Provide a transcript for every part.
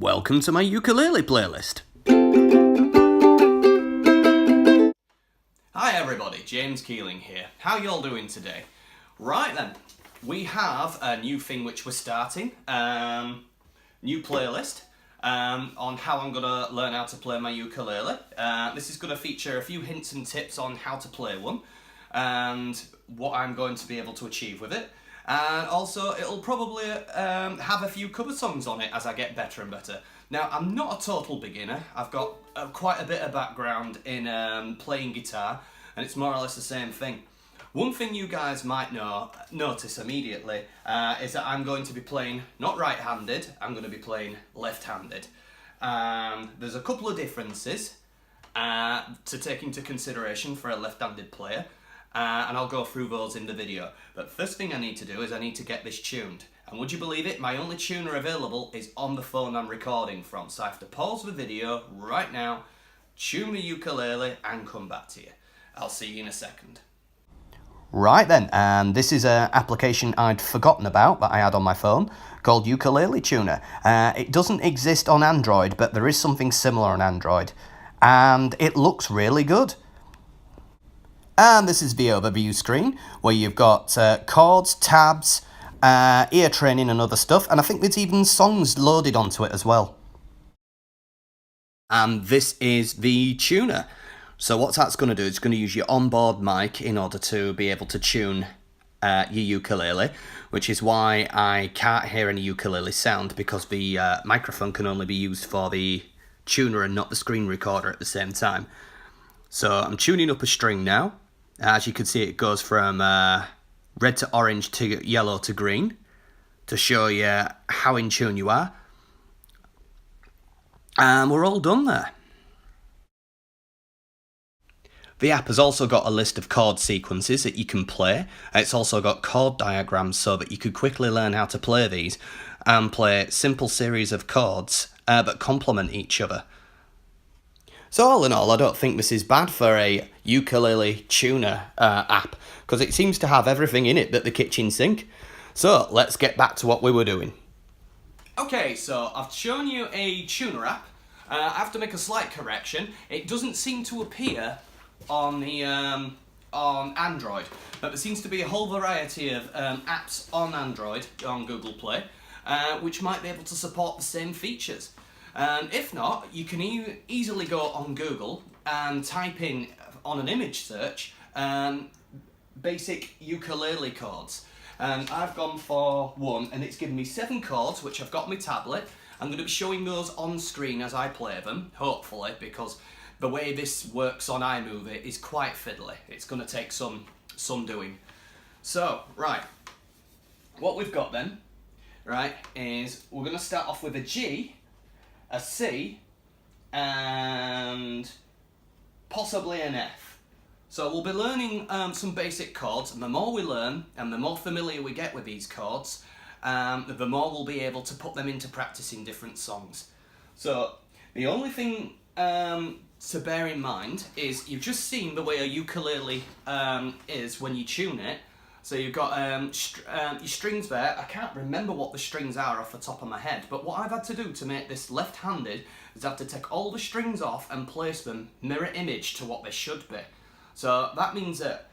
Welcome to my ukulele playlist. Hi everybody, James Keeling here. How y'all doing today? Right then, we have a new thing which we're starting, new playlist on how I'm going to learn how to play my ukulele. This is going to feature a few hints and tips on how to play one and what I'm going to be able to achieve with it. And also it'll probably have a few cover songs on it as I get better and better. Now, I'm not a total beginner. I've got quite a bit of background in playing guitar, and it's more or less the same thing. One thing you guys might notice immediately is that I'm going to be playing not right-handed, I'm going to be playing left-handed. There's a couple of differences to take into consideration for a left-handed player. And I'll go through those in the video. But first thing I need to do is I need to get this tuned. And would you believe it, my only tuner available is on the phone I'm recording from. So I have to pause the video right now, tune the ukulele and come back to you. I'll see you in a second. Right then, and this is an application I'd forgotten about that I had on my phone called Ukulele Tuner. It doesn't exist on Android, but there is something similar on Android. And it looks really good. And this is the overview screen, where you've got chords, tabs, ear training and other stuff, and I think there's even songs loaded onto it as well. And this is the tuner. So what that's going to do, it's going to use your onboard mic in order to be able to tune your ukulele, which is why I can't hear any ukulele sound, because the microphone can only be used for the tuner and not the screen recorder at the same time. So I'm tuning up a string now. As you can see, it goes from red to orange to yellow to green to show you how in tune you are. And we're all done there. The app has also got a list of chord sequences that you can play. It's also got chord diagrams so that you could quickly learn how to play these and play simple series of chords that complement each other. So all in all, I don't think this is bad for a ukulele tuner app, because it seems to have everything in it but the kitchen sink. So let's get back to what we were doing. Okay, so I've shown you a tuner app. I have to make a slight correction. It doesn't seem to appear on the on Android, but there seems to be a whole variety of apps on Android on Google Play, which might be able to support the same features. And if not, you can easily go on Google and type in on an image search basic ukulele chords. And I've gone for one, and it's given me 7 chords, which I've got on my tablet. I'm going to be showing those on screen as I play them, hopefully, because the way this works on iMovie is quite fiddly. It's going to take some doing. So, right, what we've got then, right, is we're going to start off with a G, a C, and possibly an F. So we'll be learning some basic chords, and the more we learn and the more familiar we get with these chords, the more we'll be able to put them into practice in different songs. So the only thing to bear in mind is you've just seen the way a ukulele is when you tune it. So you've got your strings there. I can't remember what the strings are off the top of my head, but what I've had to do to make this left-handed is I have to take all the strings off and place them mirror image to what they should be. So that means that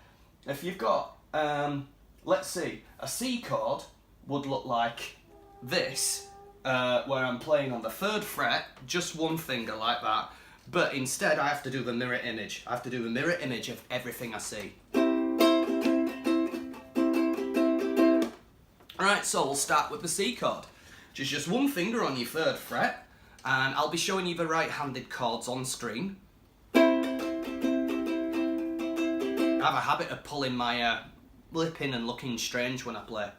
if you've got, let's see, a C chord would look like this, where I'm playing on the 3rd fret, just one finger like that, but instead I have to do the mirror image. I have to do the mirror image of everything I see. Alright, so we'll start with the C chord. Just one finger on your 3rd fret, and I'll be showing you the right-handed chords on screen. I have a habit of pulling my lip in and looking strange when I play.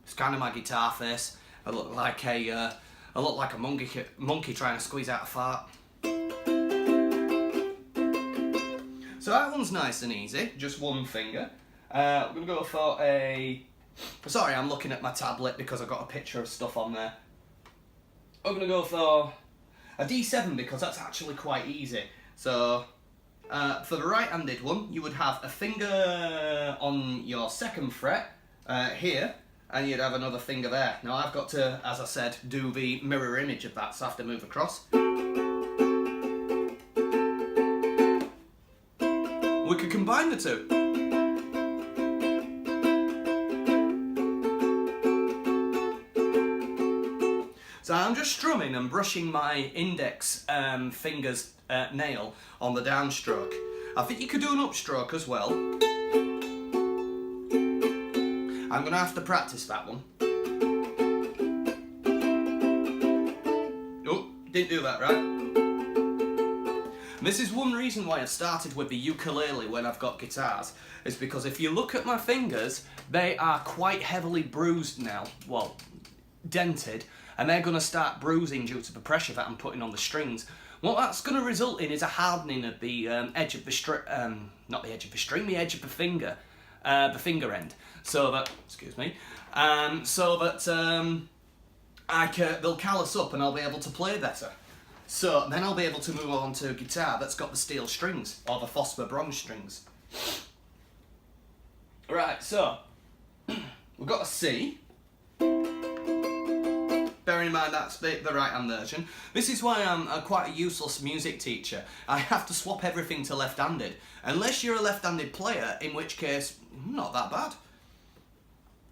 It's kind of my guitar face. I look like a monkey trying to squeeze out a fart. So that one's nice and easy, just one finger. We're going to go for a... Sorry, I'm looking at my tablet because I've got a picture of stuff on there. I'm going to go for a D7 because that's actually quite easy. So, for the right-handed one, you would have a finger on your 2nd fret here, and you'd have another finger there. Now I've got to, as I said, do the mirror image of that, so I have to move across. We could combine the two. So I'm just strumming and brushing my index finger's nail on the downstroke. I think you could do an upstroke as well. I'm going to have to practice that one. Oh, didn't do that right. And this is one reason why I started with the ukulele when I've got guitars, is because if you look at my fingers, they are quite heavily bruised now, well, dented, and they're going to start bruising due to the pressure that I'm putting on the strings. What that's going to result in is a hardening of the edge of the string, not the edge of the string, the edge of the finger end, so that, excuse me, so that they'll callus up and I'll be able to play better. So then I'll be able to move on to a guitar that's got the steel strings, or the phosphor bronze strings. Right, so we've got a C. Bear in mind that's the right hand version. This is why I'm quite a useless music teacher. I have to swap everything to left-handed. Unless you're a left-handed player, in which case, not that bad.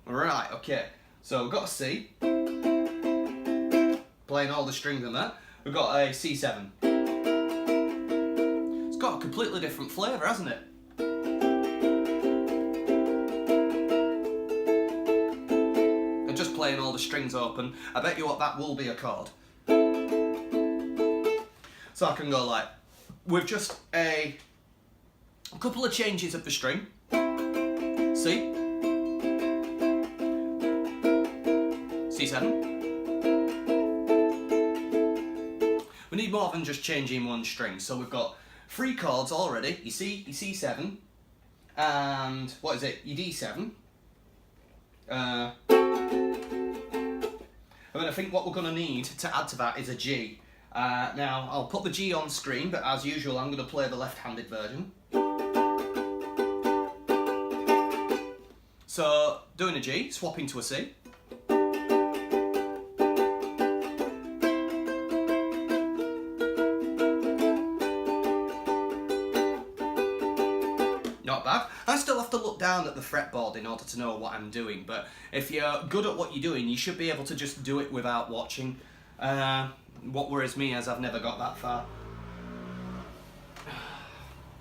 Right, okay. So we've got a C. Playing all the strings on that. We've got a C7. It's got a completely different flavour, hasn't it? Just playing all the strings open, I bet you what that will be a chord. So I can go like, with just a couple of changes of the string. C. C7. We need more than just changing one string, so we've got 3 chords already. You see, your C7, and what is it, your D7. And then I think what we're going to need to add to that is a G. Now, I'll put the G on screen, but as usual, I'm going to play the left-handed version. So, doing a G, swapping to a C. Not bad. I still have to look down at the fretboard in order to know what I'm doing, but if you're good at what you're doing, you should be able to just do it without watching. What worries me is I've never got that far.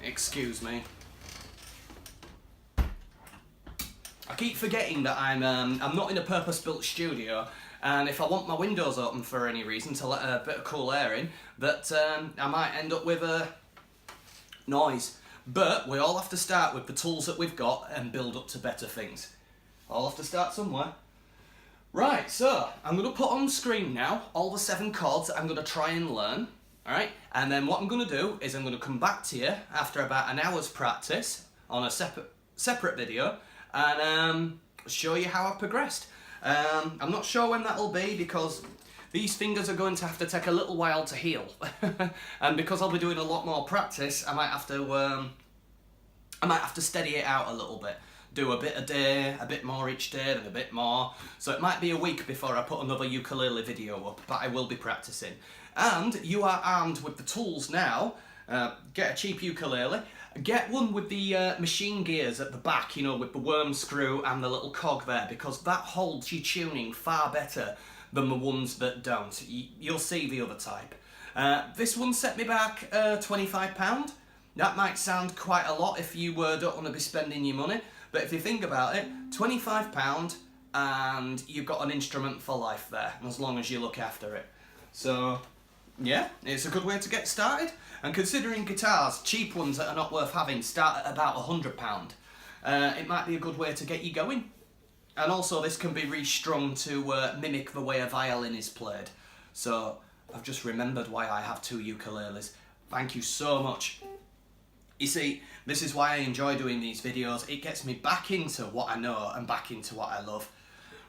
Excuse me. I keep forgetting that I'm not in a purpose-built studio, and if I want my windows open for any reason to let a bit of cool air in, that I might end up with a noise. But we all have to start with the tools that we've got and build up to better things. I'll have to start somewhere. Right, so I'm going to put on screen now all the 7 chords that I'm going to try and learn. Alright, and then what I'm going to do is I'm going to come back to you after about an hour's practice on a separate video and show you how I've progressed. I'm not sure when that'll be because these fingers are going to have to take a little while to heal. And because I'll be doing a lot more practice, I might have to steady it out a little bit. Do a bit a day, a bit more each day, then a bit more. So it might be a week before I put another ukulele video up, but I will be practicing. And you are armed with the tools now. Get a cheap ukulele. Get one with the machine gears at the back, you know, with the worm screw and the little cog there, because that holds your tuning far better than the ones that don't. You'll see the other type. This one set me back £25. That might sound quite a lot if you don't want to be spending your money, but if you think about it, £25 and you've got an instrument for life there, as long as you look after it. So, yeah, it's a good way to get started. And considering guitars, cheap ones that are not worth having, start at about £100. It might be a good way to get you going. And also this can be restrung to mimic the way a violin is played. So I've just remembered why I have 2 ukuleles. Thank you so much. You see, this is why I enjoy doing these videos. It gets me back into what I know and back into what I love.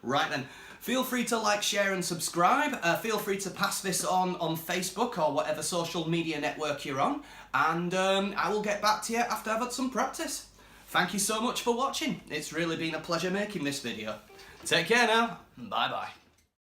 Right then, feel free to like, share and subscribe. Feel free to pass this on Facebook or whatever social media network you're on. And I will get back to you after I've had some practice. Thank you so much for watching. It's really been a pleasure making this video. Take care now. Bye bye.